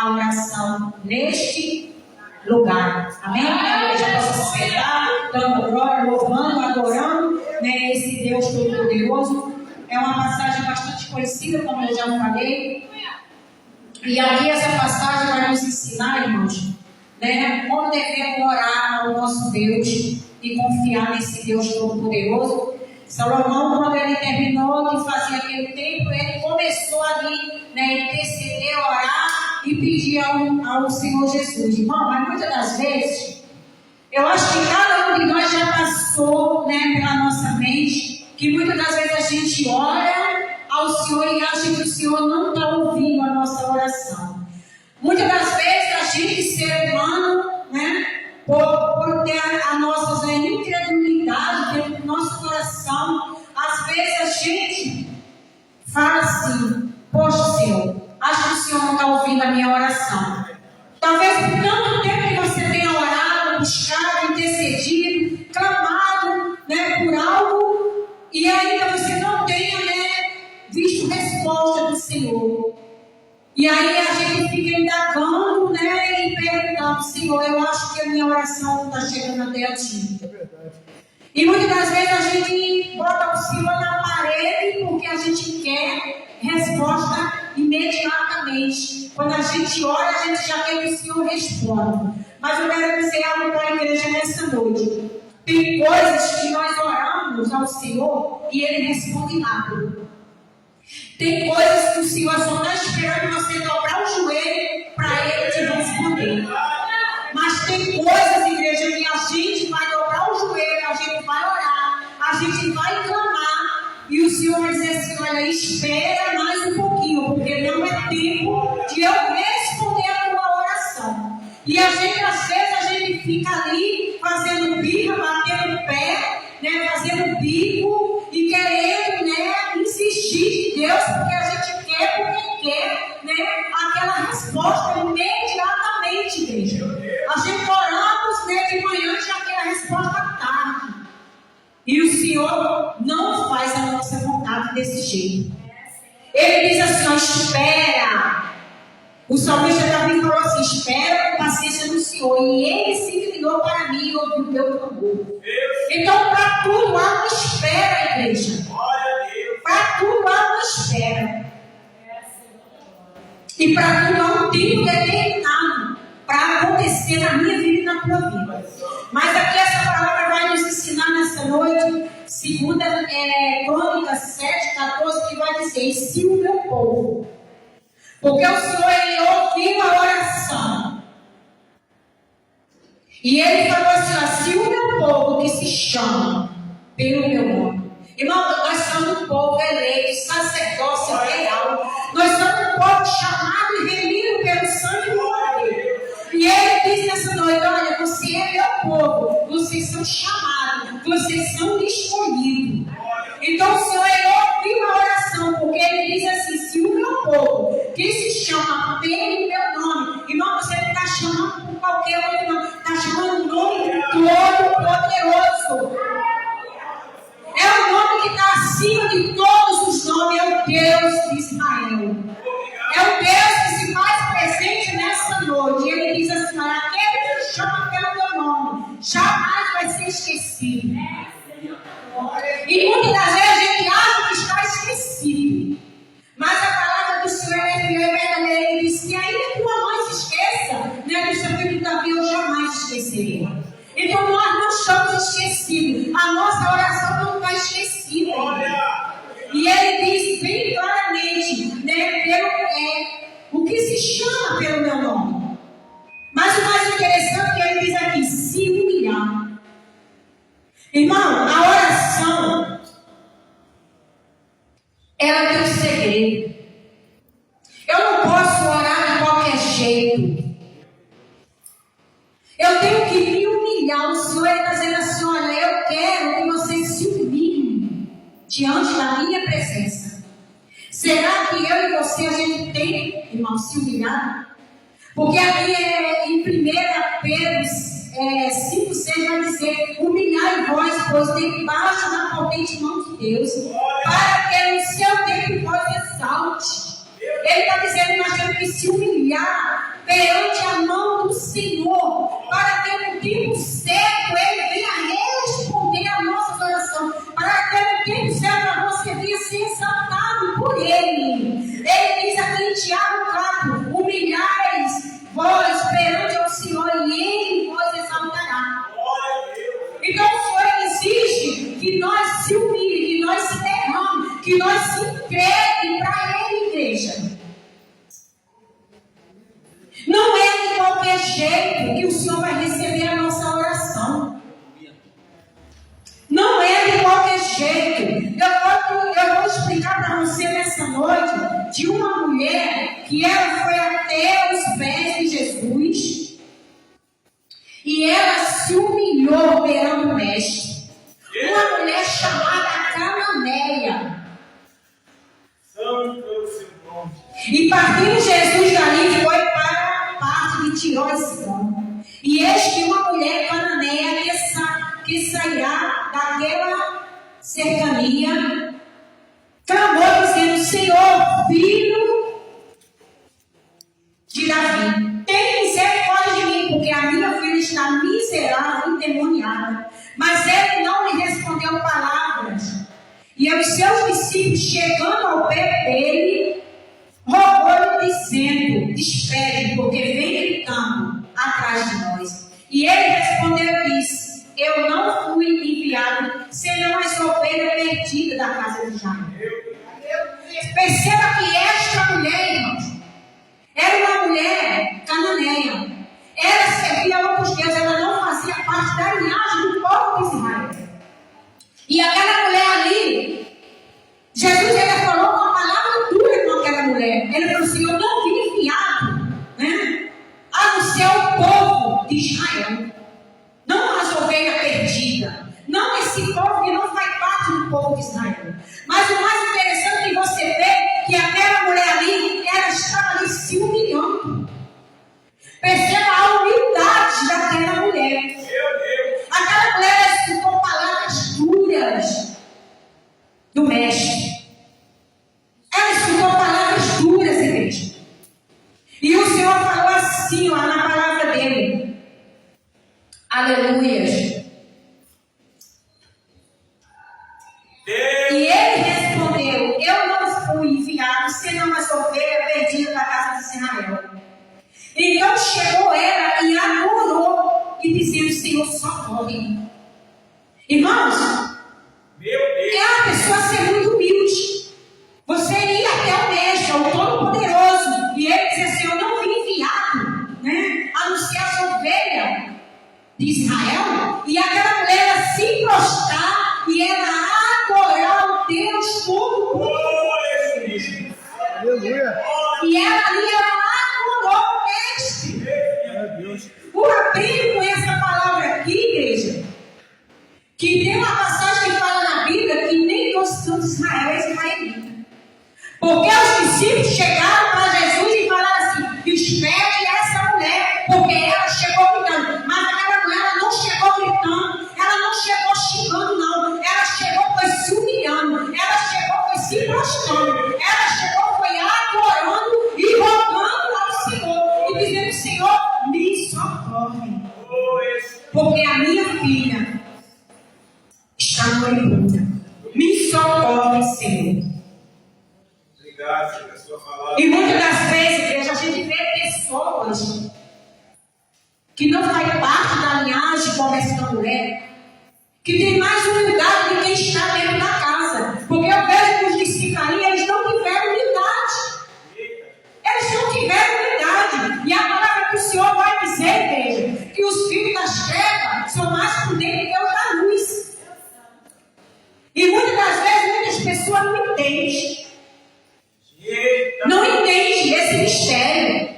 a oração neste lugar. Amém? A igreja possa se sentar, dando glória, louvando, adorando, né, esse Deus Todo-Poderoso. É uma passagem bastante conhecida, como eu já falei. E aqui essa passagem vai nos ensinar, irmãos, né, como devemos orar ao nosso Deus e confiar nesse Deus Todo-Poderoso. Salomão, quando ele terminou de fazer aquele templo, ele começou ali, né, interceder, orar e pedir ao Senhor Jesus. Irmão, mas muitas das vezes, eu acho que cada um de nós já passou, né, pela nossa mente, que muitas das vezes a gente ora ao Senhor e acha que o Senhor não está ouvindo a nossa oração. Muitas das vezes a gente, ser humano, né, por ter a nossa incredulidade dentro do nosso coração, às vezes a gente fala assim: poxa, Senhor, acho que o Senhor não está ouvindo a minha oração. Talvez por tanto tempo que você tenha orado, buscado, intercedido, clamado, né, por algo, e ainda você não tenha, né, visto resposta do Senhor. E aí a gente fica indagando, né, e perguntando: Senhor, eu acho que a minha oração não está chegando até a Ti. É verdade. E muitas das vezes a gente bota o Senhor na parede porque a gente quer resposta imediatamente. Quando a gente ora, a gente já quer que o Senhor responda. Mas eu quero dizer algo para a igreja nessa noite. Tem coisas que nós oramos ao Senhor e Ele responde rápido. Tem coisas que o Senhor só está esperando você dobrar o joelho para Ele te responder. Mas tem coisas, igreja, que a gente vai dobrar o joelho, a gente vai orar, a gente vai clamar, e o Senhor vai dizer assim: olha, espera mais um pouquinho, porque não é tempo de eu responder a tua oração. E a gente, às vezes, a gente fica ali fazendo birra, batendo o pé, né, fazendo bico e querendo, né, insistir de Deus, porque a gente quer, porque quer, né, aquela resposta imediatamente, igreja. A gente oramos, né, de manhã já quer a resposta à tarde. E o Senhor não faz a nossa vontade desse jeito. Ele diz assim: ó, espera. O salmista Davi falou assim: espera com paciência no Senhor, e Ele se inclinou para mim e ouviu o meu clamor. Então, para tudo há uma espera, igreja. Para tudo há uma espera. E para tudo há um tempo determinado para acontecer na minha vida e na tua vida. Mas aqui essa palavra vai nos ensinar nessa noite, segunda Crônicas 7:14, que vai dizer: e se o meu povo, porque o Senhor, Ele ouviu a oração, e Ele falou assim: ó, se o meu povo que se chama pelo meu nome. Irmão, nós somos um povo eleito, sacerdócio real. Nós somos um povo chamado e remido pelo sangue do Cordeiro. E Ele diz nessa noite: olha, você é meu povo, vocês são chamados, vocês são escolhidos. Então o Senhor, Ele ouviu a oração, porque Ele diz assim: se o meu povo, que se chama pelo meu nome, irmão, você não está chamando por qualquer outro nome, está chamando o nome Todo-Poderoso. É o nome que está acima de todos os nomes, é o Deus de Israel. É o Deus que se faz presente nessa noite. E Ele diz assim: aquele que chama pelo meu nome jamais vai ser esquecido. E muitas das vezes a gente acha que está esquecido. Mas a palavra do Senhor é fiel e verdadeira. Ele diz que ainda que tua mãe se esqueça, né, do seu filho Davi, eu jamais esquecerei. Então nós não estamos esquecidos. A nossa oração não está esquecida. E Ele diz bem claramente, né, o que se chama pelo meu nome. Mas o mais interessante é que Ele diz aqui: se humilhar. Irmão, a oração, ela tem um segredo. Eu não posso orar de qualquer jeito. Eu tenho que me humilhar. O Senhor está dizendo assim: olha, eu quero que você se humilhe diante da minha presença. Será que eu e você, a gente tem, irmão, se humilhar? Porque aqui em 1 Pedro 5:6 vai dizer: humilhai vós, pois debaixo da potente mão de Deus, para que no seu tempo vós exalte. Ele está dizendo que nós temos que se humilhar Senhor, para que no tempo certo Ele venha responder a nossa oração, para que no tempo certo você venha ser exaltado por Ele. Ele diz aqui em Tiago 4: humilhais vós perante o Senhor e Ele vos exaltará. Então o Senhor exige que nós se humilhemos, que nós se derramemos, que nós se entreguemos para Ele, igreja. Não é de qualquer jeito que o Senhor vai receber a nossa oração. Não é de qualquer jeito. Eu vou explicar para você nessa noite de uma mulher que ela foi até os pés de Jesus e ela se humilhou perante o Mestre. Uma mulher chamada Cananeia. E partindo Jesus dali foi para a parte de Tiró e Sidom. E eis que uma mulher cananeia que sairá daquela cercania clamou dizendo: Senhor, filho de Davi, tem misericórdia de mim, porque a minha filha está miserável e endemoniada. Mas ele não lhe respondeu palavras. E os seus discípulos, chegando ao pé dele, rogou-lhe dizendo: despede, porque vem gritando atrás de nós. E ele respondeu e disse: eu não fui enviado senão as ovelhas perdidas da casa de Israel. Perceba que esta mulher, irmãos, era uma mulher cananeia. Ela servia a outros deuses, ela não fazia parte da linhagem do povo de Israel. E aquela mulher ali, Jesus ele falou uma palavra dura com aquela mulher. Ele falou assim: eu não vim enviado, né, a não ser o povo de Israel, não as ovelhas perdidas, não esse povo que não faz parte do povo de Israel. Mas o mais interessante é que você vê que aquela mulher ali, ela estava ali se humilhando. Perceba a humildade daquela mulher. Aquela mulher escutou palavras duras do Mestre. Ela escutou palavras duras, igreja. E o Senhor falou assim, ó, na palavra dele. Aleluia. E ele respondeu: eu não fui enviado senão as ovelhas perdidas da casa de Israel. Então chegou ela e adorou, e dizendo: Senhor, socorre. Irmãos, é uma pessoa ser muito humilde. Você ir até o Mestre, o Todo-Poderoso, e ele dizer assim: eu não vim enviado, né, a não ser as ovelhas de Israel. E aquela mulher ela se prostrar e ela adorar o Deus Todo-Poderoso. E ela ali adorou o Mestre. O aprendo com essa palavra aqui, igreja, que tem uma passagem que fala na Bíblia que nem todos de Israel é israelita. Porque os discípulos chegaram para Jesus e falaram assim: despede essa mulher, porque ela chegou gritando. Mas aquela mulher ela não chegou gritando, ela não chegou xingando, não. Ela chegou foi se humilhando, ela chegou foi se prostrando, ela chegou foi adorando e rogando ao Senhor e dizendo: Senhor, me socorre, porque a minha filha está moribunda. Me socorre, Senhor. E muitas das vezes, igreja, a gente vê pessoas que não fazem parte da linhagem como essa mulher, que tem mais humildade do que quem está dentro da casa. Porque eu vejo que os discípulos ali, eles não tiveram humildade. Eles não tiveram humildade. E a palavra que o Senhor vai dizer, igreja, que os filhos das trevas são mais prudentes que os da luz. E muitas das vezes, muitas pessoas não entendem. Não entende esse mistério.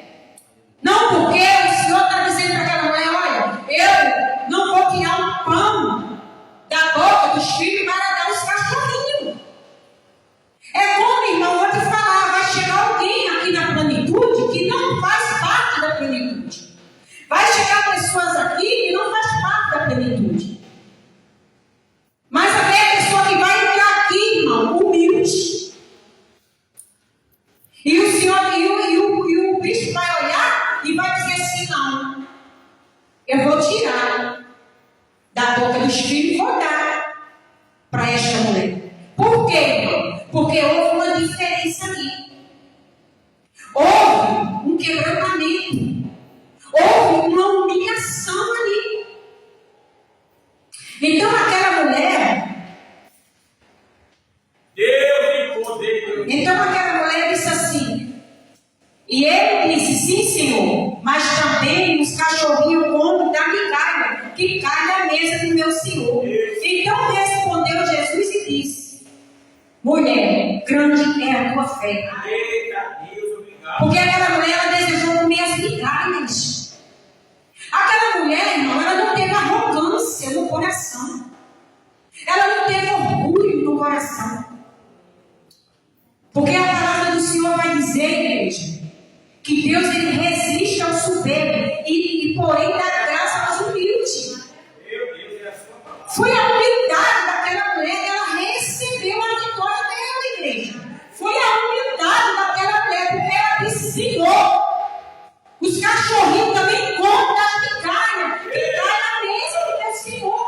Não, porque o Senhor está dizendo para aquela mulher: olha, eu não vou tirar o pão da boca dos filhos para dar os cachorrinhos. É como, irmão, eu vou te falar: vai chegar alguém aqui na plenitude que não faz parte da plenitude. Vai chegar pessoas aqui que não faz parte da plenitude. Mas até a pessoa que vai entrar aqui, irmão, humilde. E o Senhor, e o bispo vai olhar e vai dizer assim: não, eu vou tirar da boca dos filhos e vou dar para esta mulher. Por quê? Porque houve uma diferença ali. Houve um quebrantamento. Houve uma humilhação ali. Então aquela mulher... Então aquela mulher disse assim... E ele disse, sim, Senhor, mas também os cachorrinhos comem da migalha, que cai da mesa do meu Senhor. Então respondeu Jesus e disse, mulher, grande é a tua fé. Porque aquela mulher, ela desejou comer as migalhas. Aquela mulher, irmão, ela não teve arrogância no coração. Ela não teve orgulho no coração. Porque a palavra do Senhor vai dizer, igreja, que Deus ele resiste ao soberbo e porém dá graça aos humildes. Foi a humildade daquela mulher, ela recebeu a vitória dela, igreja. Foi a humildade daquela mulher, porque ela disse, Senhor, os cachorrinhos também comem das migalhas que cai na mesa do meu Senhor.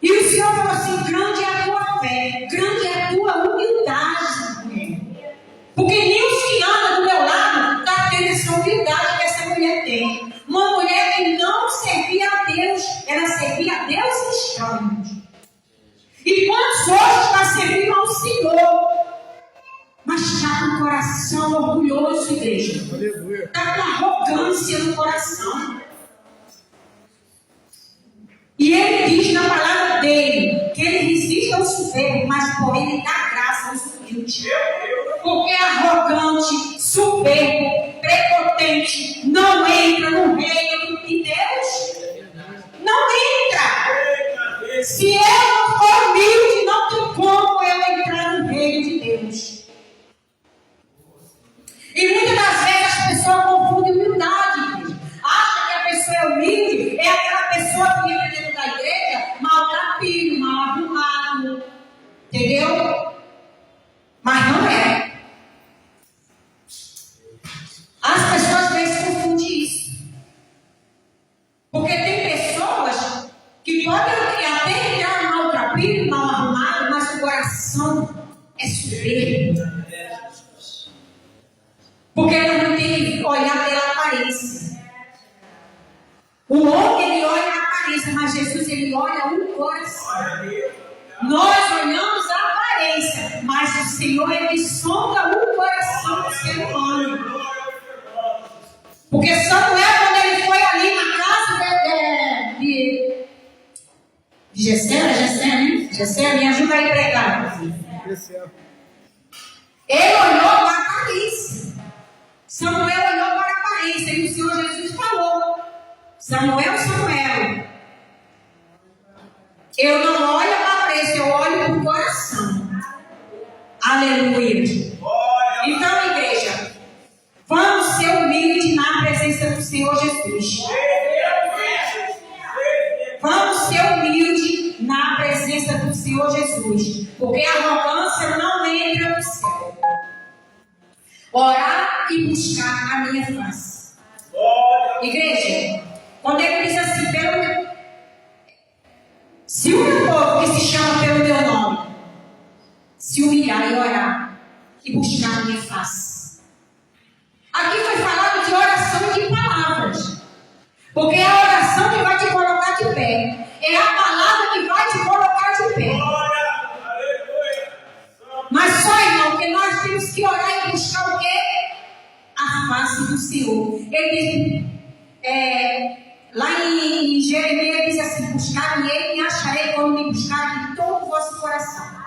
E o Senhor falou assim, grande é a tua fé, grande é a tua humildade, mulher. Porque nem os que andam do meu lado estão tendo essa humildade que essa mulher tem. Uma mulher que não servia a Deus, ela servia a Deus estranhos. E quantos hoje está servindo ao Senhor, mas está com o coração orgulhoso, igreja. Está com arrogância no coração. E ele diz na palavra dele que ele resiste ao soberbo, mas porém ele dá graça aos humildes. Porque arrogante, soberbo, prepotente não entra no reino de Deus. Não entra. Se eu não for humilde, não tem como eu entrar no reino de Deus. E muitas das vezes as pessoas confundem humildade. Acha que a pessoa é humilde, é aquela pessoa que entra dentro da igreja mal capilho, mal arrumado. Entendeu? Mas não é. As pessoas às vezes confundem isso. Porque tem pessoas que podem até entrar mal capilho, mal arrumado, mas o coração é soberbo. Porque ela não tem que olhar pela aparência. O homem, ele olha a aparência, mas Jesus, ele olha o coração. Nós olhamos a aparência, mas o Senhor, ele sonda o coração do ser humano. Porque Samuel, quando ele foi ali na casa de Jessé, né? Jessé, me ajuda aí a pregar. Ele olhou para a aparência. Samuel olhou para a aparência e o Senhor Jesus falou, Samuel, Samuel, eu não olho para a aparência, eu olho para o coração. Aleluia. Então, igreja, vamos ser humildes na presença do Senhor Jesus. Vamos ser humildes na presença do Senhor Jesus. Porque a arrogância não entra no céu. Orar e buscar a minha face. Igreja, quando ele diz assim, se o meu povo que se chama pelo meu nome se humilhar e orar e buscar a minha face. Aqui foi falado de oração e de palavras. Porque é a oração que vai te colocar de pé. É a palavra que vai te colocar de pé. Mas só, irmão, que nós temos que orar e buscar o quê? A face do Senhor. Ele diz, lá em Jeremias diz assim, buscar-me ele e acharei quando me buscar de todo o vosso coração.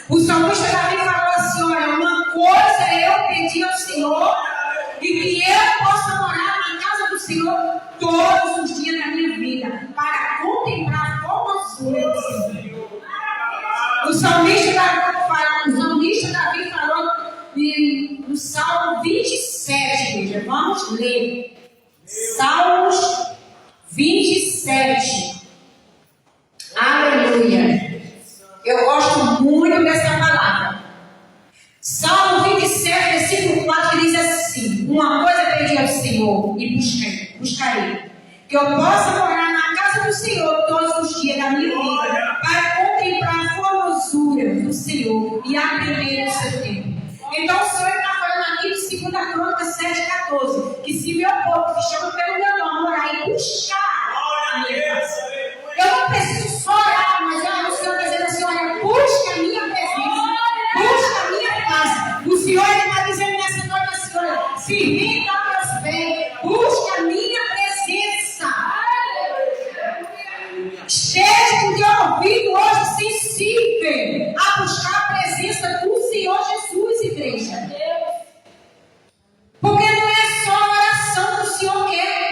O salmista Davi falou assim, olha, uma coisa eu pedi ao Senhor e que eu possa morar na casa do Senhor todos os dias da minha vida, para contemplar a formosura do Senhor. O salmista Davi falou no Salmo 27, igreja. Vamos ler. Salmos 27. Aleluia. Eu gosto muito dessa palavra. Salmo 27, versículo 4, diz assim: uma coisa pedi ao Senhor e busquei, buscarei. Que eu possa morar na casa do Senhor todos os dias da minha vida, para contemplar a formosura do Senhor e aprender o seu tempo. Então o Senhor está falando aqui de 2 Crônicas 7,14, que se meu povo que chama pelo meu nome orar e buscar a minha face. Eu não preciso só orar, mas o Senhor está dizendo assim: olha, busca a minha presença, busca a minha face. O Senhor está dizendo nessa noite assim: olha, se renda aos meus pés, busca a minha presença. Esteja com o teu ouvido hoje sensível a buscar a presença do Senhor Jesus, igreja. Porque não é só a oração que o Senhor quer.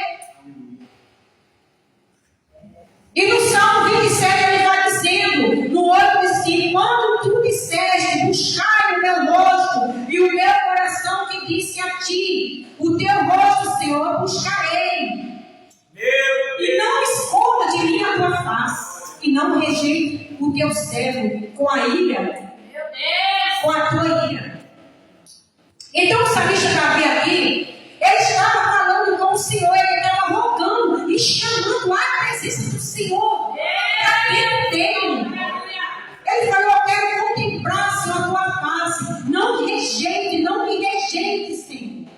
E no Salmo 27 ele vai dizendo, no 8 diz que quando tu disseste, buscai o meu rosto e o meu coração que disse a ti, o teu rosto, Senhor, buscarei. E não esconda de mim a tua face, e não rejeite o teu servo com a ira, com a tua ira. Então o salmista Davi aqui, ele estava falando com o Senhor, ele estava rogando e chamando a presença do Senhor para dentro dele. Ele falou: eu quero contemplar, Senhor, a tua face, não me rejeite, Senhor.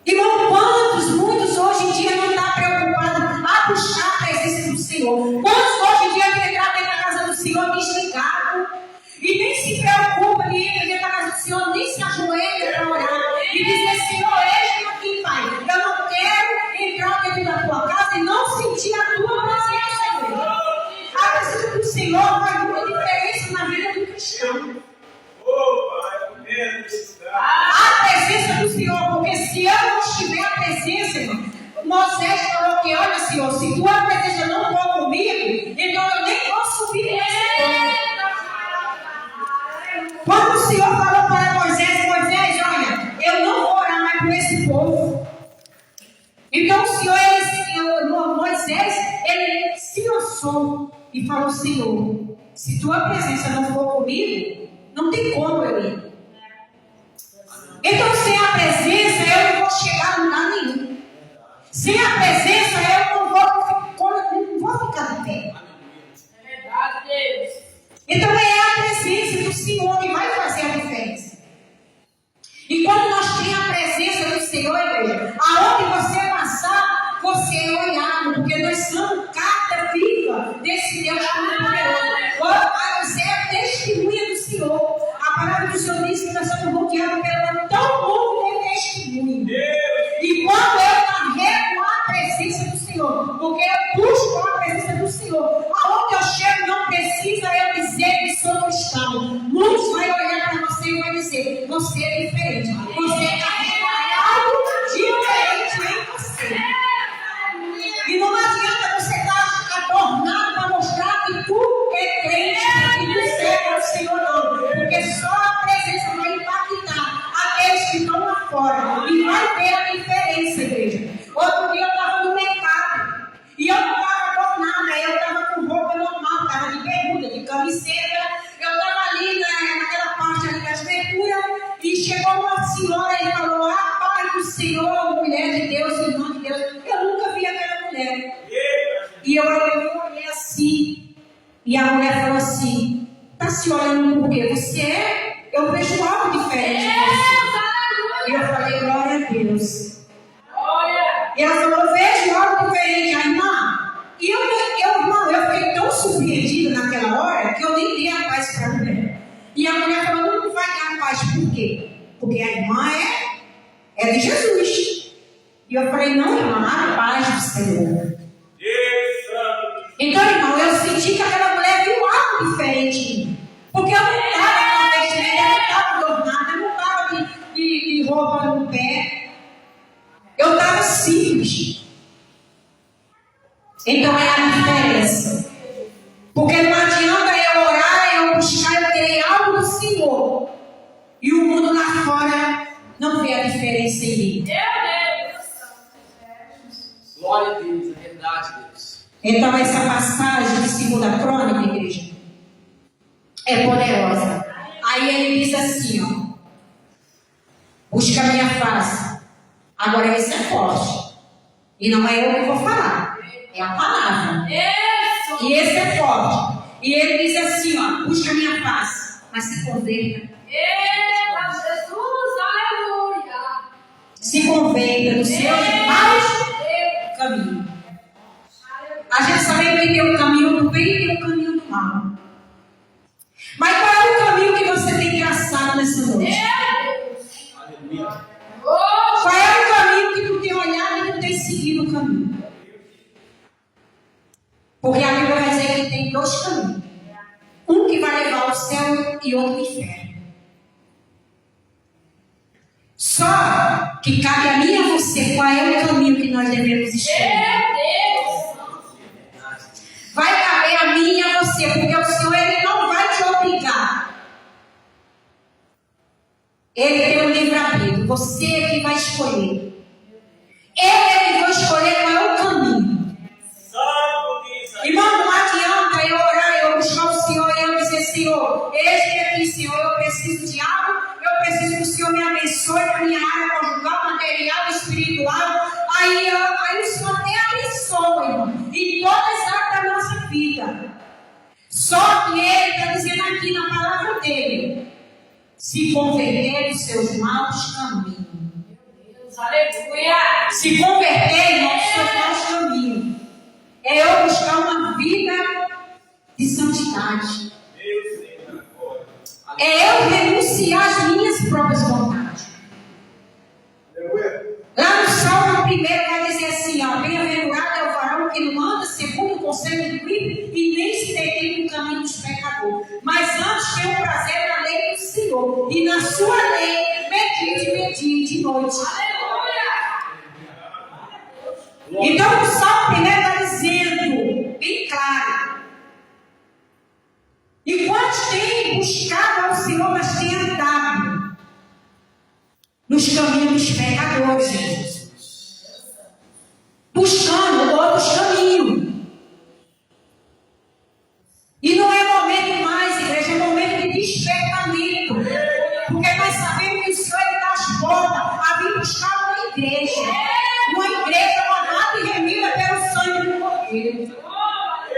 Irmão, muitos hoje em dia não estão preocupados a buscar a presença do Senhor. Quantos hoje em dia querem entrar dentro da casa do Senhor desligado e nem se preocupa de ir dentro da casa do Senhor, nem se ajoelha para orar e dizer: Senhor, eis-me aqui, Pai. Eu não quero entrar dentro da tua casa e não sentir a tua presença, Senhor. A presença do Senhor faz muita diferença na vida do cristão. A presença do Senhor, porque se eu não estiver a presença, irmão, Moisés falou que: olha, Senhor, se tua presença não for comigo, então eu nem vou subir nesse ponto. Quando o Senhor falou para Moisés: Moisés, olha, eu não vou orar mais por esse povo. Então o Senhor, Moisés, ele se lançou e falou: Senhor, se tua presença não for comigo, não tem como eu ir. Então, sem a presença, eu não vou chegar a lugar nenhum. Sem a presença, eu não vou ficar de pé. É verdade, Deus. Então, é a presença do Senhor que vai fazer a diferença. E quando nós temos a presença do Senhor, igreja, aonde você passar, você é olhado, porque nós somos carta viva desse Deus todo-poderoso. Você é testemunha do Senhor. A palavra do Senhor diz que nós somos rodeados pelo tão bom de testemunho. E quando eu carrego a presença do Senhor, porque eu busco a presença do Senhor, aonde eu chego não precisa eu dizer que sou cristão. Muitos vão olhar para você e vão dizer: você é diferente. Você carrega algo diferente em você. E não adianta você estar adornado para mostrar que tu é crente, que tu serve ao Senhor, não. Porque só a presença vai impactar aqueles que estão lá fora. E vai ter a diferença, igreja. Outro dia eu estava no mercado. E eu não estava adornada. Eu estava com roupa normal. Estava de bermuda, de camiseta. Eu estava ali naquela parte ali das verduras. E chegou uma senhora e falou: ah, Pai do Senhor, mulher de Deus, irmã de Deus. Eu nunca vi aquela mulher. E eu olhei assim. E a mulher falou assim: está se olhando por quê? Você é? Eu vejo algo diferente em você. E eu falei: glória a Deus. E ela falou: eu vejo algo diferente, a irmã. E eu fiquei tão surpreendida naquela hora que eu nem dei a paz para a mulher. E a mulher falou: não vai dar a paz, por quê? Porque a irmã é de Jesus. E eu falei: não, irmã, a paz do Senhor. Então, irmão, eu senti que aquela mulher viu algo diferente em mim. Porque eu não estava com a vestimenta, eu não estava adornada, eu não estava de roupa no pé. Eu estava simples. Então é a diferença. Porque não adianta eu orar, eu buscar, eu querer algo do Senhor. E o mundo lá fora não vê a diferença em mim. Glória a Deus, é verdade, Deus. Então essa passagem de 2 Crônica, igreja, é poderosa. Aí ele diz assim, ó: busca a minha face, Agora esse é forte. E não é eu que vou falar. É a palavra. Isso. E esse é forte. E ele diz assim, ó, busca a minha face, mas se converta. Eita, Jesus, aleluia. Se converta dos seus maus caminhos. A gente sabe que tem o caminho do bem e tem o caminho do mal. Mas qual é o caminho que você tem traçado nessa noite? Aleluia. Qual é o caminho que tu tem olhado e tu tem seguido o caminho? Porque a Bíblia vai dizer que tem dois caminhos. Um que vai levar ao céu e outro ao inferno. Só que cabe a mim e a você qual é o caminho que nós devemos escolher. Vai caber a mim e a você, porque o Senhor ele não vai te obrigar. Ele tem um livre-arbítrio. Você é que vai escolher. Ele é que vai escolher qual é o caminho. Irmão, não adianta eu orar, eu buscar o Senhor e eu dizer, Senhor, eis aqui, Senhor, eu preciso de algo, eu preciso que o Senhor me abençoe na minha área conjugal, material, espiritual. Aí o Senhor até abençoa, irmão, em todas as áreas da nossa vida. Só que Ele está dizendo aqui na palavra dele, se converter dos seus maus caminhos. Aleluia. Se converter, irmão, dos seus maus caminhos. É eu buscar uma vida de santidade. É eu renunciar às minhas próprias vontades. Lá no Salmo 1 vai dizer assim, ó, bem-aventurado é o varão que não anda segundo o conselho do ímpio e nem se detém no caminho dos pecadores. Mas antes tem o prazer na lei do Senhor. E na sua lei medite de noite. Então o Salmo 1 está dizendo, bem claro, e quantos têm buscado ao Senhor, mas têm andado nos caminhos dos pecadores, Jesus, buscando outros caminhos. E não é momento mais, igreja, é momento de despertamento, porque nós sabemos que o Senhor está às portas a vir buscar uma igreja lavada e remida pelo sangue do Cordeiro.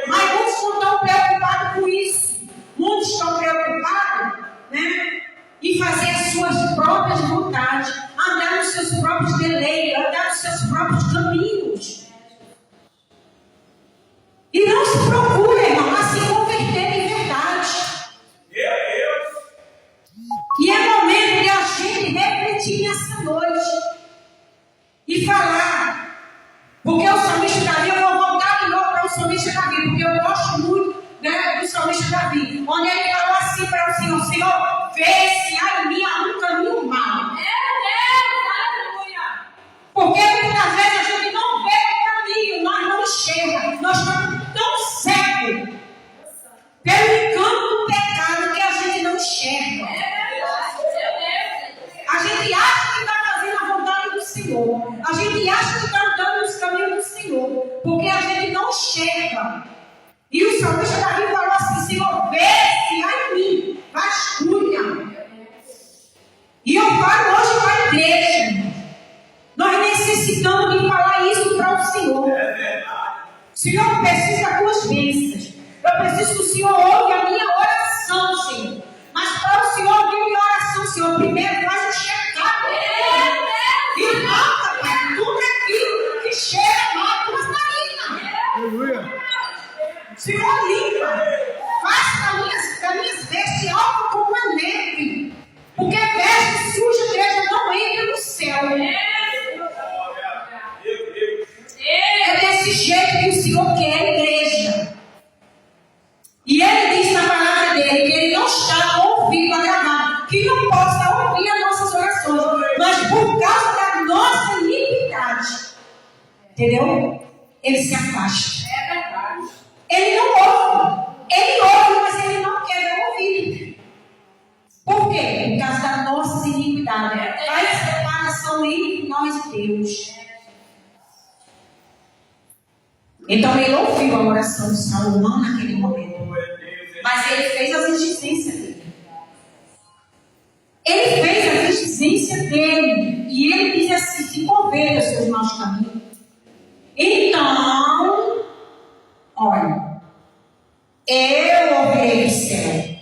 Mas muitos não estão preocupados com isso. Muitos estão preocupados, né, em fazer as suas próprias vontades, andar nos seus próprios deleites, andar nos seus próprios caminhos. E não se procura, irmão, a se converter em verdade. E é momento de a gente refletir nessa noite e falar. Porque o salmista Davi, eu vou voltar de novo para o salmista Davi, porque eu gosto muito, né, do salmista Davi, onde ele falou assim para o Senhor, Senhor, vê se há em mim um caminho mau. Porque muitas vezes a gente não vê o caminho, nós não enxergamos, nós estamos tão cegos pelo encanto do pecado que a gente não enxerga. A gente acha que está fazendo a vontade do Senhor, a gente acha que está andando nos caminhos do Senhor, porque a gente não enxerga. E o salmista Davi falou assim, Senhor, vê se há em mim, vasculha. E eu falo hoje para a igreja, nós necessitamos de falar isso para o Senhor. Senhor, eu preciso das tuas bênçãos, eu preciso que o Senhor ouve a minha oração, Senhor. Mas para o Senhor ouvir a minha oração, Senhor, primeiro faz um check-up. E nota, Pai, tudo aquilo que cheira mal para as narinas. Senhor, limpa. Faça das minhas vestes algo como a neve. Porque veste suja, igreja, não entra no céu. É desse jeito que o Senhor quer a igreja. E Ele diz na palavra dele que Ele não está ouvindo agravado, que não possa ouvir as nossas orações, mas por causa da nossa iniquidade, entendeu? Ele se afasta. Ele não ouve. Ele ouve, mas Ele não quer ouvir. Por quê? Por causa da nossa iniquidade. Faz separação entre nós e Deus. Então ele ouviu a oração de Salomão naquele momento. Mas ele fez as exigências dele. Ele fez as exigências dele. E ele diz assim, se converta. maus caminhos. Então, olha, eu ouvirei do céu,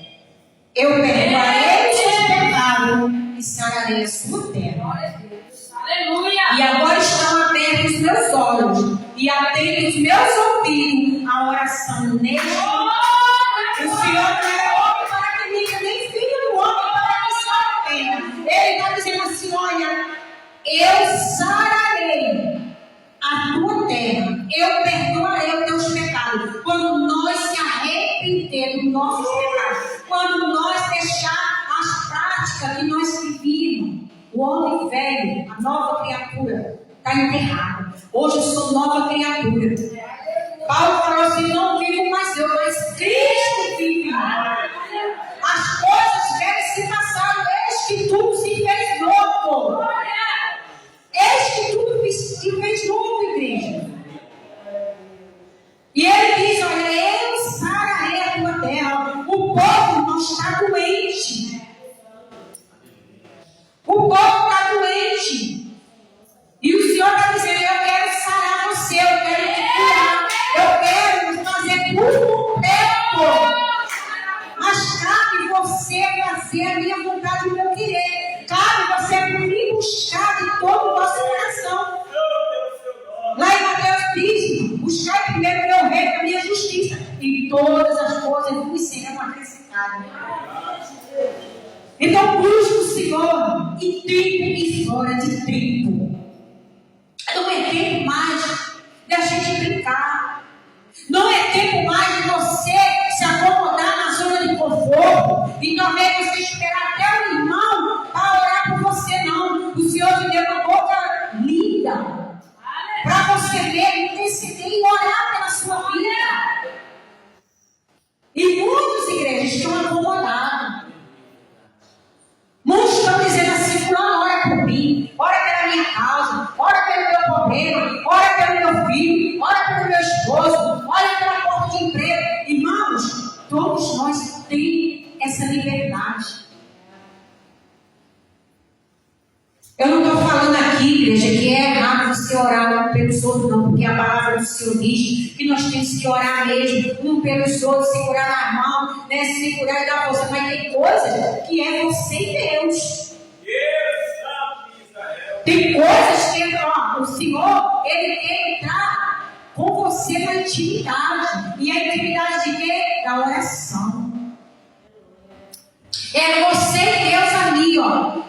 eu perdoarei os seus pecados e sararei a sua terra. Glória a Deus. Aleluia. E agora estão abertos os meus olhos e atentos os meus ouvidos à oração neste momento. O Senhor não é homem para que minta, nem filho do homem para que se arrependa. Ele está dizendo assim: olha, eu sararei a tua terra, eu perdoarei os teus pecados. Quando nós se arrepender dos nossos pecados, quando nós deixar as práticas que nós vivíamos, o homem velho, a nova criatura, está enterrado. Hoje eu sou nova criatura. Paulo falou assim: não vivo mais eu, mas Cristo vive. As coisas velhas se passaram, eis que tudo se fez novo. Eis que tudo se fez novo, igreja. E ele diz: olha, eu sararei a tua terra. O povo não está doente. O povo está doente. E o Senhor está dizendo: eu quero sarar você, eu quero te curar, eu quero fazer por completo. Mas cabe você fazer a minha vontade e o meu querer. Cabe você me buscar de todo o vosso coração. Lá em Mateus diz: buscai primeiro o meu reino e a minha justiça, e todas as coisas vos serão acrescentadas. Então busque o Senhor em tempo e fora de tempo. Não é tempo mais de a gente brincar. Não é tempo mais de você se acomodar na zona de conforto e também você esperar até o irmão para orar por você, não. O Senhor te deu uma boca linda para você ver, interceder e orar pela sua vida. E muitas igrejas estão acomodadas. Muitos estão dizendo assim: fulano, ora por mim, ora pela minha causa, ora pelo meu problema, ora pelo meu filho, ora pelo meu esposo, ora pela porta de emprego. Irmãos, todos nós temos essa liberdade. Eu não estou falando aqui, igreja, que é errado você orar pelos outros, não, porque a palavra do Senhor diz que nós temos que orar mesmo, um pelos outros, segurar na mão, né, segurar e dar força. Mas tem coisas que é você e Deus. Tem coisas que o Senhor, Ele quer entrar com você na intimidade. E a intimidade de quê? Da oração. É você e Deus ali, ó.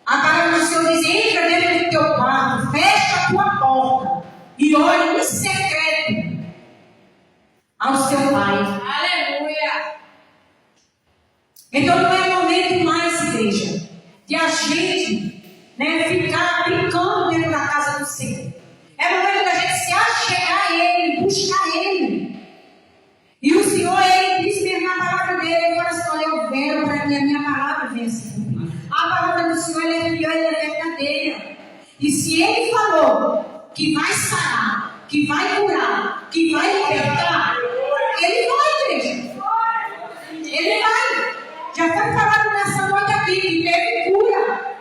A palavra do Senhor diz: entra dentro do teu quarto, fecha a tua porta e ore em secreto ao seu Pai. Aleluia. Então não é momento mais, igreja, de a gente, né, ficar brincando dentro da casa do Senhor. É momento da gente se achegar a Ele, buscar Ele. E o Senhor, Ele diz mesmo na palavra dele: ele fala assim: olha, eu venho para que a minha palavra venha se cumprir. A palavra do Senhor, Ele é fiel, Ele é verdadeira. E se Ele falou que vai sarar, que vai curar, que vai libertar, Ele vai, igreja. Ele vai. Já foi falado nessa noite aqui que teve cura.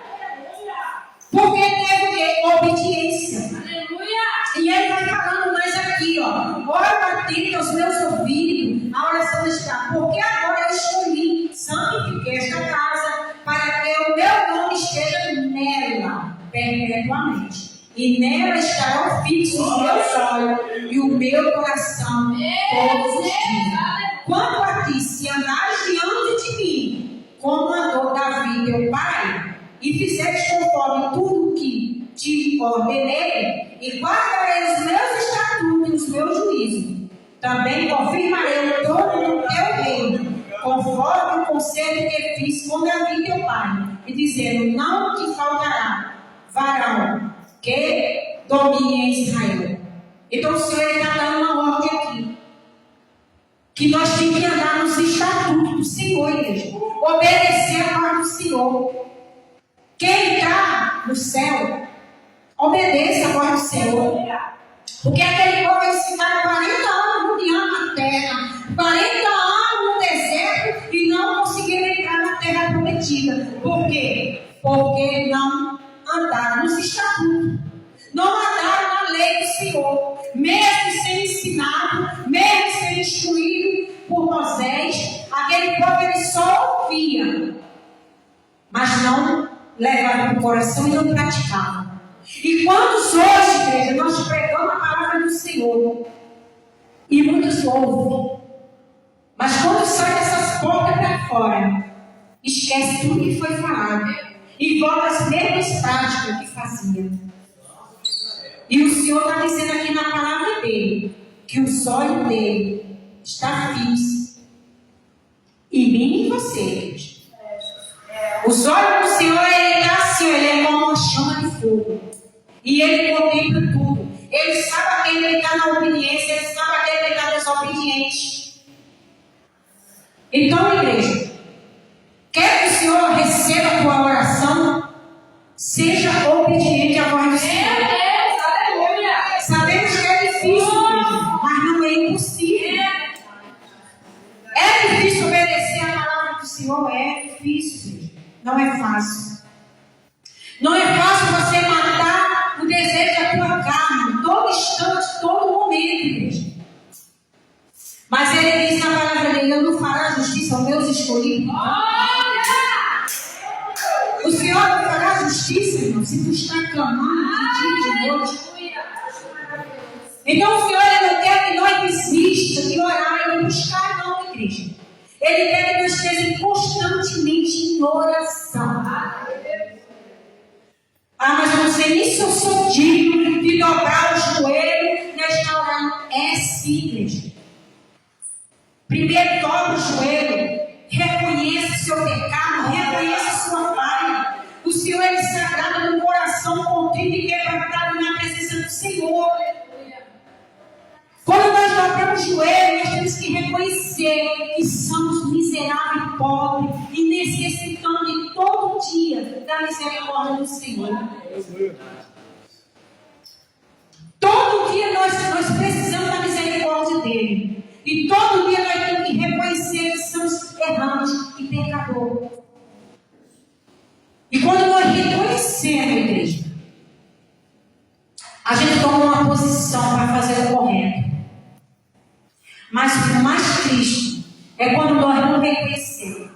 Porque teve obediência. Aleluia. E Ele vai falando mais aqui, ó. Ora, atenta aos meus ouvidos, a oração está. Porque agora eu escolhi, santifiquei esta casa, para que o meu nome esteja nela perpetuamente. E nela estarão fixos os meus olhos e o meu coração todos os dias. Quanto a ti, se andares diante de mim, como andou Davi, teu pai, e fizeres conforme tudo que te ordenei, e guardarei os meus estatutos e os meus juízos, também confirmarei o trono do teu reino, conforme o conselho que fiz com Davi, teu pai, e dizendo: não te faltará varão que domine em Israel. Então o Senhor está dando uma ordem aqui, que nós temos que andar nos estatutos do Senhor, igreja. Obedecer a palavra do Senhor. Quem entrar no céu, obedeça a palavra do Senhor. Porque aquele povo, eles ficaram 40 anos rodeando a terra, 40 anos no deserto, e não conseguiram entrar na terra prometida. Por quê? Porque não andaram nos estatutos. Não mesmo sendo ensinado, mesmo sendo instruído por Moisés, aquele povo ele só ouvia, mas não levava para o coração e não praticava. E quantos hoje, igreja, nós pregamos a palavra do Senhor e muitos ouvem, mas quando sai dessas portas para fora, esquece tudo que foi falado e volta às mesmas práticas que fazia. E o Senhor está dizendo aqui na palavra dele que os olhos dele estão fixos em mim e em você, igreja. Os olhos do Senhor, ele está assim, ele é como uma chama de fogo. E ele contempla tudo. Ele sabe aquele que está na obediência, ele sabe aquele que está desobediente. Então, igreja, quer que o Senhor receba a tua oração, seja obediente à voz do Senhor. Sabemos que é difícil, mas não é impossível. É difícil obedecer a palavra do Senhor, é difícil, não é fácil. Não é fácil você matar o desejo da tua carne, todo instante, todo momento, igreja. Mas ele diz na palavra dele: eu não fará justiça aos meus escolhidos. O Senhor não fará justiça, irmão, se tu está clamando de dia e de noite. Então o Senhor ele não quer que nós desista de orar e de buscar, não, igreja. Ele quer que nós estejamos constantemente em oração. Ah, mas eu não sei nem se eu sou digno de dobrar o joelho e estar orando. É sim, igreja. Primeiro dobra o joelho, reconheça seu pecado, reconheça sua falha. O Senhor ele se agrada no coração contrito e quebrantado na presença do Senhor. Quando nós dobramos o joelho, nós temos que reconhecer que somos miseráveis e pobres e necessitamos de todo dia da misericórdia do Senhor. Todo dia nós precisamos da misericórdia dele. E todo dia nós temos que reconhecer que somos errantes e pecadores. E quando nós reconhecemos, igreja, a gente toma uma posição para fazer o correto. Mas o mais triste é quando nós não reconhecemos.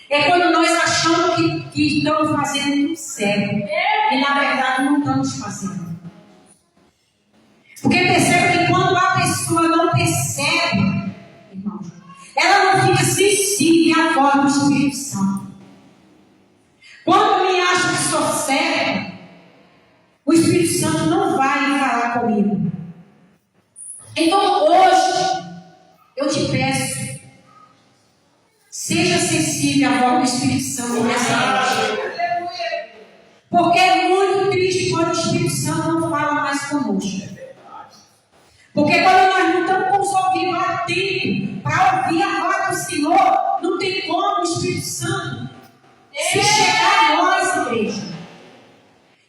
É quando nós achamos que estamos fazendo tudo certo. E na verdade não estamos fazendo. Porque percebe que quando a pessoa não percebe, irmãos, ela não fica sensível à voz do Espírito Santo. Quando me acho que sou certa, o Espírito Santo não vai falar comigo. Então hoje, eu te peço, seja sensível à voz do Espírito Santo nessa noite. Porque é muito triste quando o Espírito Santo não fala mais conosco. Porque quando nós não estamos com os ouvidos atentos para ouvir a voz do Senhor, não tem como o Espírito Santo se chegar a nós, igreja.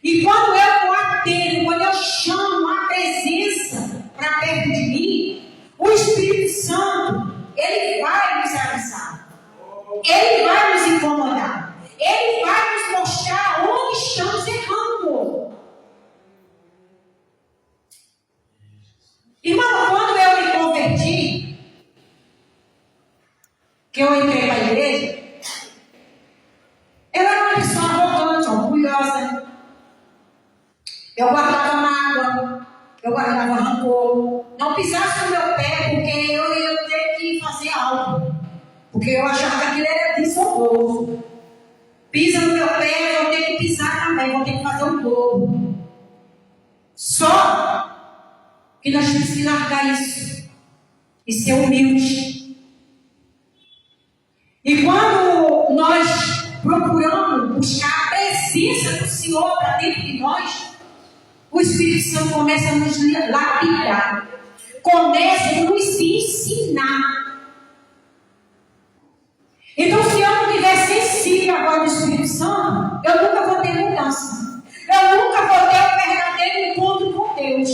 E quando eu estou atento, quando eu chamo a presença para perto de mim, o Espírito Santo, ele vai nos avisar. Ele vai nos incomodar. Ele vai nos mostrar onde estamos errando. Irmão, quando eu me converti, que eu entrei para a igreja, eu era uma pessoa arrogante, orgulhosa. Eu guardava mágoa, eu guardava rancor. Não pisasse no meu pé, porque eu ia ter que fazer algo. Porque eu achava que aquilo era desonroso. Pisa no meu pé, eu vou ter que pisar também, vou ter que fazer um dobro. Só que nós temos que largar isso e ser humilde. E quando nós procuramos buscar a presença do Senhor para dentro de nós, o Espírito Santo começa a nos lapidar, começa a nos ensinar. Então, se eu não estiver sensível à voz do Espírito Santo, eu nunca vou ter mudança. Eu nunca vou ter o verdadeiro encontro com Deus.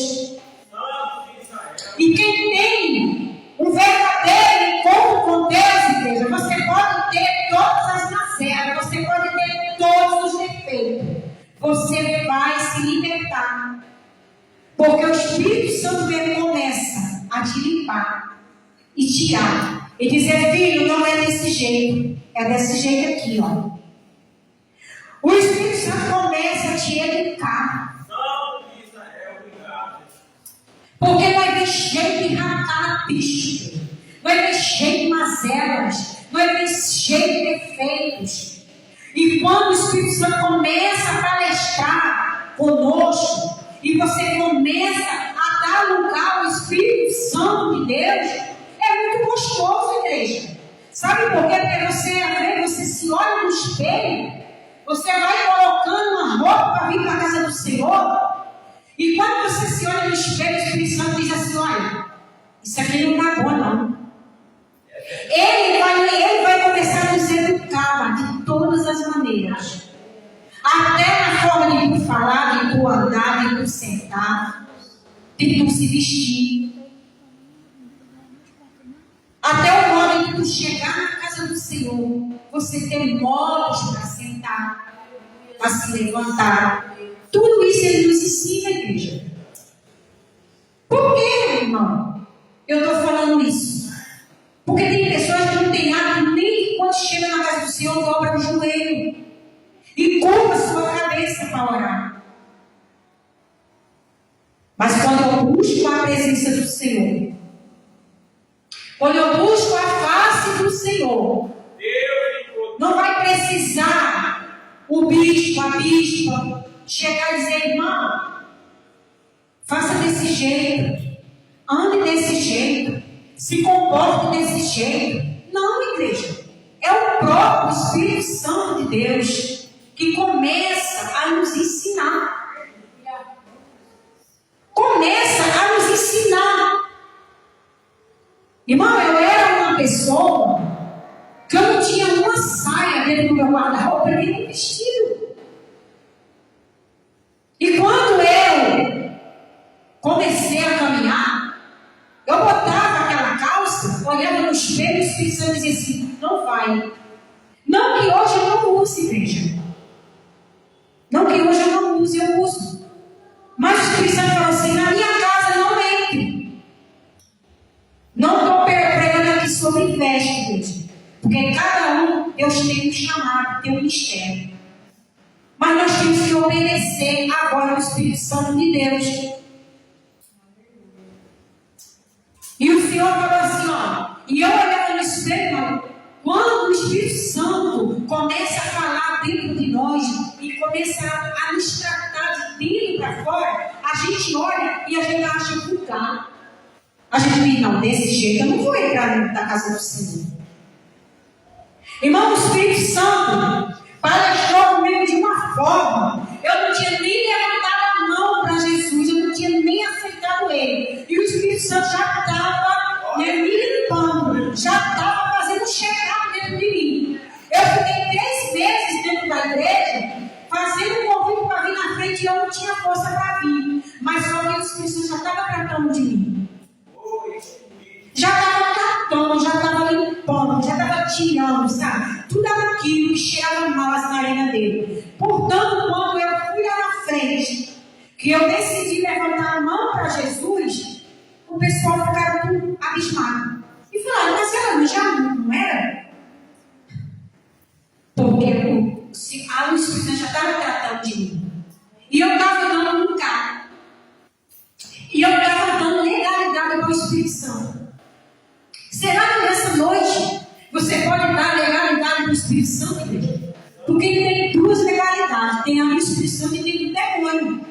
E quem tem um verdadeiro encontro com Deus, igreja, você pode ter todas as mazelas, você pode ter todos os defeitos. Você vai se libertar. Porque o Espírito Santo ele começa a te limpar e tirar. E dizer, filho, não é desse jeito. É desse jeito aqui, ó. O Espírito Santo começa a te educar. Porque vai ver cheio de características. Vai ver cheio de mazelas. Vai ver cheio de defeitos. E quando o Espírito Santo começa a palestrar conosco, e você começa a dar lugar ao Espírito Santo de Deus, é muito gostoso, igreja. Sabe por quê? Porque você se olha no espelho, você vai colocando uma roupa para vir para a casa do Senhor, e quando você se olha no espelho, o Espírito Santo diz assim, olha, isso aqui não está bom, não. Ele vai começar a nos educar de todas as maneiras. Até na forma de tu falar, de tu andar, de tu sentar, de tu se vestir. Até o modo de tu chegar na casa do Senhor, você ter modos para sentar, para se levantar. Tudo isso ele nos ensina, igreja. Por que, irmão? Eu estou falando isso. Porque tem pessoas que não têm hábito nem que quando chega na casa do Senhor, dobra o joelho e curva a sua cabeça para orar. Mas quando eu busco a presença do Senhor, quando eu busco a face do Senhor, não vai precisar o bispo, a bispa, chegar e dizer, irmão, faça desse jeito, ande desse jeito, se comporte desse jeito. Não, igreja. É o próprio Espírito Santo de Deus que começa a nos ensinar. Começa a nos ensinar. Irmão, eu era uma pessoa que eu não tinha uma saia dentro do meu guarda-roupa, nem um vestido. E quando eu comecei a caminhar, eu botava aquela calça, olhava no espelho e o Espírito Santo dizia assim, não vai. Não que hoje eu não use, igreja. Não que hoje eu não use, eu uso. Mas o Espírito Santo falou assim, na minha casa não entre. Não estou pregando aqui sobre veste, igreja. Porque cada um, Deus tem um chamado, tem um mistério. Mas nós temos que obedecer agora ao Espírito Santo de Deus. E o Senhor falou assim, ó, e eu olhava no espelho, quando o Espírito Santo começa a falar dentro de nós e começa a nos tratar de dentro para fora, a gente olha e a gente acha vulgar. A gente diz, não, desse jeito eu não vou entrar dentro da casa do Senhor. Irmão, o Espírito Santo palestrou comigo de uma forma, eu não tinha nem levantado a mão para Jesus, eu não tinha nem aceitado Ele. E o Espírito Santo já estava me limpando, já estava fazendo um check-up dentro de mim. Eu fiquei 3 meses dentro da igreja, fazendo um convite para vir na frente e eu não tinha força para vir. Mas só que o Espírito Santo já estava tratando de mim. Já estava catando, já estava limpando, já estava tirando, sabe? Tudo aquilo que cheirava mal as narinas dele. Portanto, quando eu fui lá na frente, que eu decidi levantar a mão para Jesus, o pessoal ficaram tudo abismado. E falaram, mas ela já não era? Porque o Espírito Santo já estava tratando de mim. E eu estava dando um carro. E eu estava dando legalidade para o Espírito Santo. Será que nessa noite você pode dar legalidade para o Espírito Santo, igreja? Porque ele tem 2 legalidades. Tem a do Espírito Santo e tem do demônio.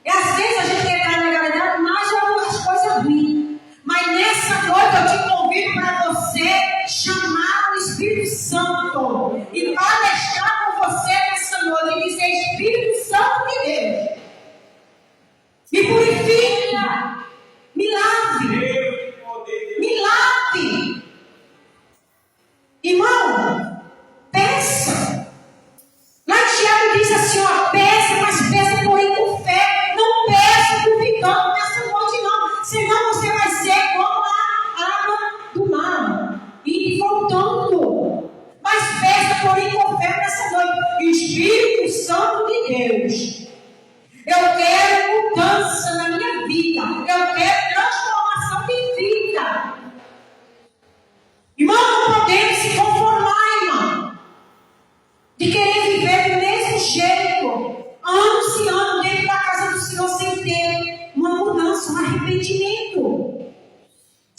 E às vezes a gente quer dar legalidade mais ou algumas coisas ruins. Mas nessa noite eu te convido para você chamar o Espírito Santo e palestrar com você nessa noite e dizer, Espírito Santo de Deus, me purifica, me lave. Me lave. Irmão, peça. Lá Tiago diz assim, ó, peça, mas peça por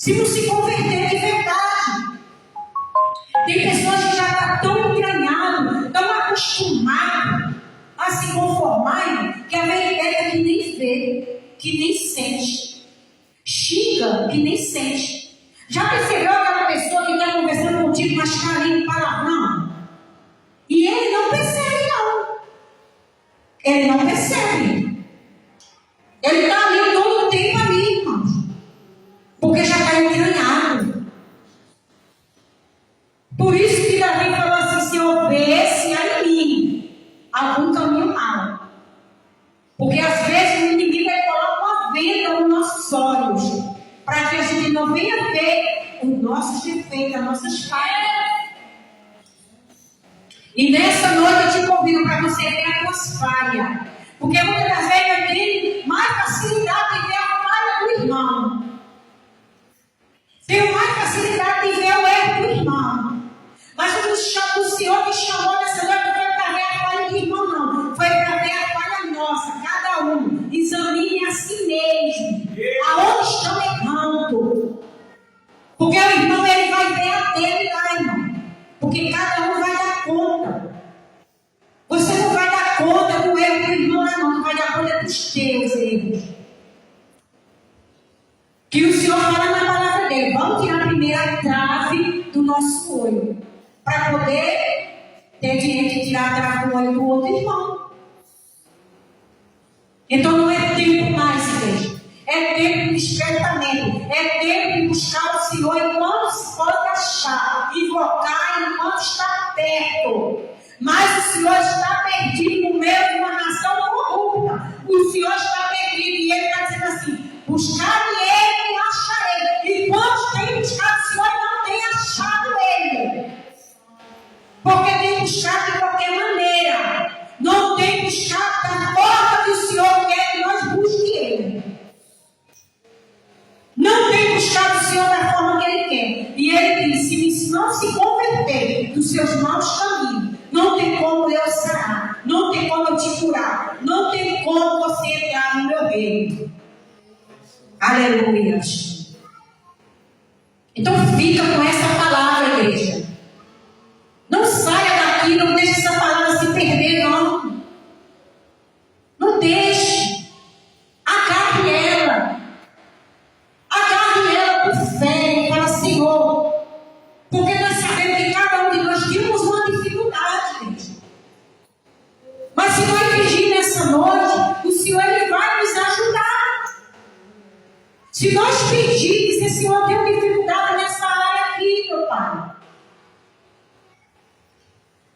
Se não se converter de verdade. Tem pessoas que já estão tão entranhadas, tão acostumadas a se conformarem, que a verdade é que nem vê, que nem sente. Xinga, que nem sente. Já percebeu aquela pessoa que está conversando contigo, mas está ali em palavrão? E ele não percebe, não. Ele não percebe. Ele está ali todo o tempo ali, irmãos. Porque já está entranhado. Por isso que Davi falou assim: se houvesse a mim algum caminho mau. Porque às vezes o inimigo vai colocar uma venda nos nossos olhos, para que a gente não venha ver os nossos defeitos, as nossas falhas. E nessa noite eu te convido para você ver as tuas falhas. Porque muitas das vezes eu tenho mais facilidade de ver a falha do irmão. Tenho mais facilidade de ver o erro do irmão. Mas o Senhor me chamou nessa noite não foi para ver a falha do irmão, não. Foi para ver a falha nossa. Cada um examine a si mesmo. Aonde estão errando. Porque o irmão ele vai ver a dele lá, irmão. Porque cada um vai dar conta. Você não vai dar conta do erro do irmão, não. Não vai dar conta dos teus erros. Que o Senhor fala na palavra dele. Vamos tirar a primeira trave do nosso olho. Para poder ter direito de tirar a trave do olho do outro irmão. Então não é tempo mais, igreja. É tempo de despertamento. É tempo de buscar o Senhor enquanto se pode achar. Invocar enquanto está perto. Mas o Senhor está perdido no meio de uma nação corrupta. O Senhor está perdido e Ele está dizendo assim: buscar-me Ele e acharei. E quantos têm buscado o Senhor e não têm achado Ele? Porque tem buscado de qualquer maneira. Não tem buscado da forma que o Senhor quer que nós busquemos Ele. Não tem buscado o Senhor da forma que Ele quer. E Ele disse: se não se converter dos seus maus caminhos, não tem como eu sarar. Não tem como eu te curar. Não tem como você entrar no meu reino. Aleluia. Então fica com essa palavra, igreja. Não saia daqui, não deixe essa palavra se perder, não. Não deixe. Agarre ela. Agarre ela por fé. Fala: Senhor. Porque nós sabemos que cada um de nós temos uma dificuldade, gente. Mas se nós pedir nessa noite, o Senhor Ele vai nos ajudar. Se nós pedirmos, dizer: Senhor, eu tenho dificuldade nessa área aqui, meu Pai.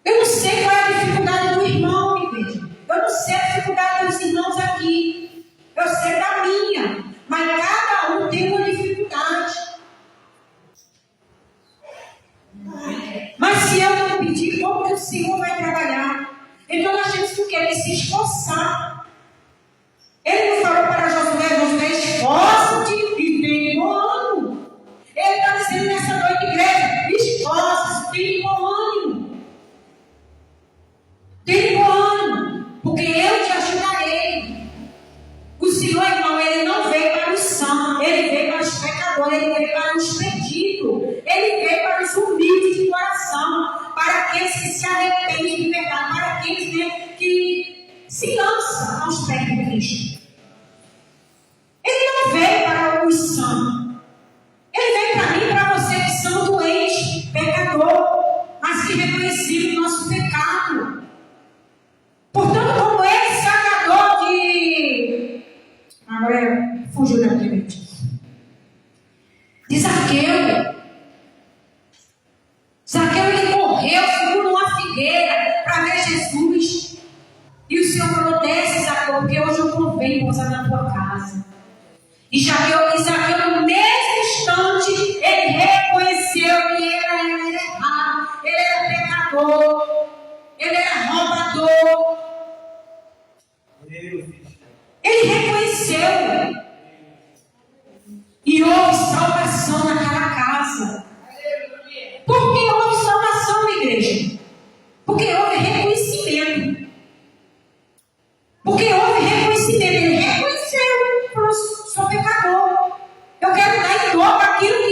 Eu não sei qual é a dificuldade do irmão, igreja. Eu não sei a dificuldade dos irmãos aqui. Eu sei da minha. Mas cada um tem uma dificuldade. Mas se eu não pedir, como que o Senhor vai trabalhar? Então nós temos que se esforçar. Ele não falou para Josué: esforça-te e tem bom ânimo. Ele está dizendo nessa noite, igreja: esforça-te, tem bom ânimo. Tem bom ânimo, porque eu te ajudarei. O Senhor, irmão, Ele não veio para os santos, Ele veio para os pecadores, Ele veio para os perdidos, Ele veio para os humildes de coração, para aqueles que se arrependem de verdade, para aqueles que se lançam aos pés de Cristo. Ele não veio para os santos, Ele veio para mim e para você que são doentes, pecador, mas que reconheciam o nosso pecado. Portanto, como esse sacador de... Agora fugiu da minha mente. De Zaqueu. Zaqueu, ele correu, subiu numa figueira para ver Jesus. E o Senhor falou: desce, Zaqueu, porque hoje eu convenho pousar na tua casa. E Zaqueu, no mesmo instante, ele reconheceu que ele era errado, ele era pecador, ele era roubador. Ele reconheceu. E houve salvação naquela casa. Por que houve salvação, igreja? Porque houve reconhecimento. Porque houve reconhecimento. Ele reconheceu: falou: sou pecador. Eu quero dar em dobro aquilo que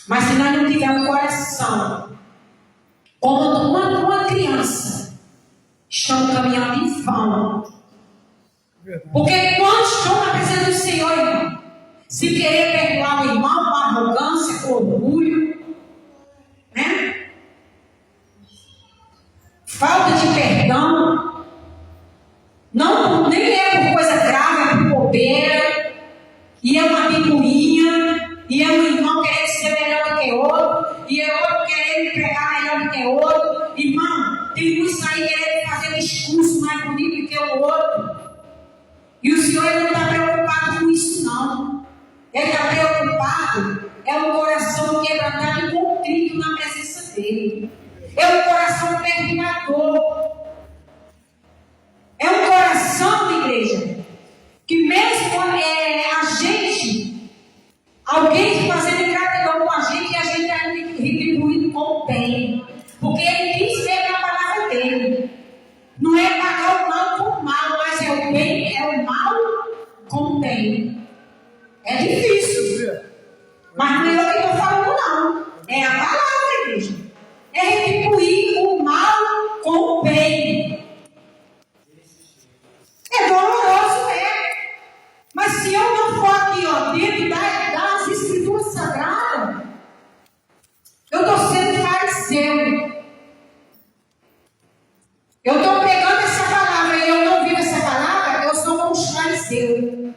Mas se nós não tivermos um coração como uma criança, estamos caminhando em vão. Porque quando estão na presença do Senhor, irmão, se querer perdoar o irmão com arrogância, com orgulho, né? Falta de perdão, não, nem é por coisa grave, é por bobeira, e é uma picuinha, e é um irmão querendo ser melhor do que outro, e é outro querendo pregar melhor do que outro. Irmão, tem muitos aí querendo fazer discurso mais bonito do que o outro. E o Senhor não está preocupado com isso, não. Ele está preocupado, é um coração quebrantado e contrito na presença dele. É um coração perdoador. É um coração, igreja, que mesmo alguém fazendo ingratidão com a gente é retribuído com o bem. Porque ele diz mesmo na palavra dele. Não é pagar o mal com o mal, mas é o bem, é o mal com o bem. É difícil. Mas não é eu que estou falando, não. É a palavra, igreja. É retribuir o mal com o bem. É doloroso, é. Mas se eu não for aqui, ó, dentro das escrituras sagradas, eu estou sendo fariseu. Eu estou pegando essa palavra e eu não vivo essa palavra, eu sou como os fariseus,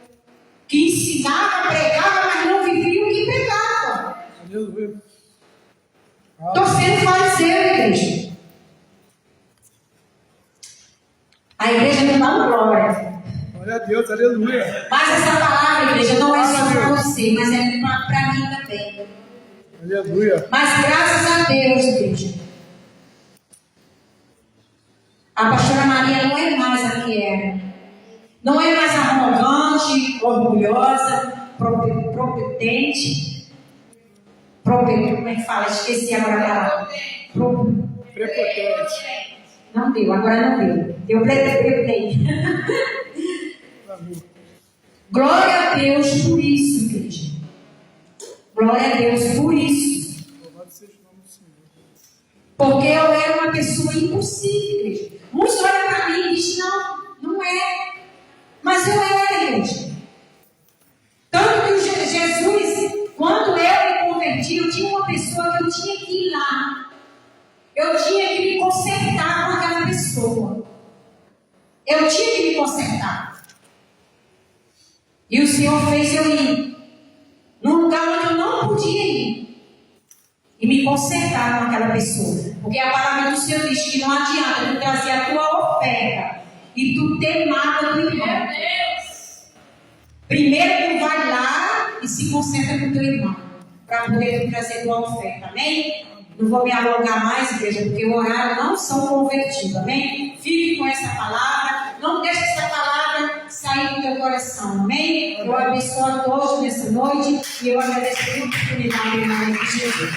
que ensinava, pregava, mas não vivia o que pregava. Estou sendo fariseu, igreja. A igreja não dá glória. Glória a Deus, aleluia. Mas essa palavra, igreja, não é só para você, mas é para mim também. Aleluia. Mas graças a Deus, igreja, a pastora Maria não é mais a que era. Não é mais arrogante, orgulhosa, propotente. Como é que fala? Esqueci agora a palavra. Prepotente. Não deu, agora não deu. Eu prepotente. Glória a Deus por isso, igreja. Glória a Deus por isso. Louvado seja o nome do Senhor. Porque eu era uma pessoa impossível, igreja. Muitos olham para mim e dizem, não é. Mas eu era, igreja. Tanto que Jesus, quando eu me converti, eu tinha uma pessoa que eu tinha que ir lá. Eu tinha que me consertar com aquela pessoa. Eu tinha que me consertar. E o Senhor fez eu ir num lugar onde eu não podia ir. E me consertar com aquela pessoa. Porque a palavra do Senhor diz que não adianta tu trazer a tua oferta e tu ter mágoa do irmão. Meu Deus! Primeiro tu vai lá e se conserta com o teu irmão. Para poder trazer tua oferta. Amém? Não vou me alongar mais, igreja, porque o horário não são convertidos. Amém? Fique com essa palavra. Não deixe essa palavra sair do teu coração. Amém? Eu abençoo a todos nessa noite e eu agradeço a oportunidade em nome de Jesus.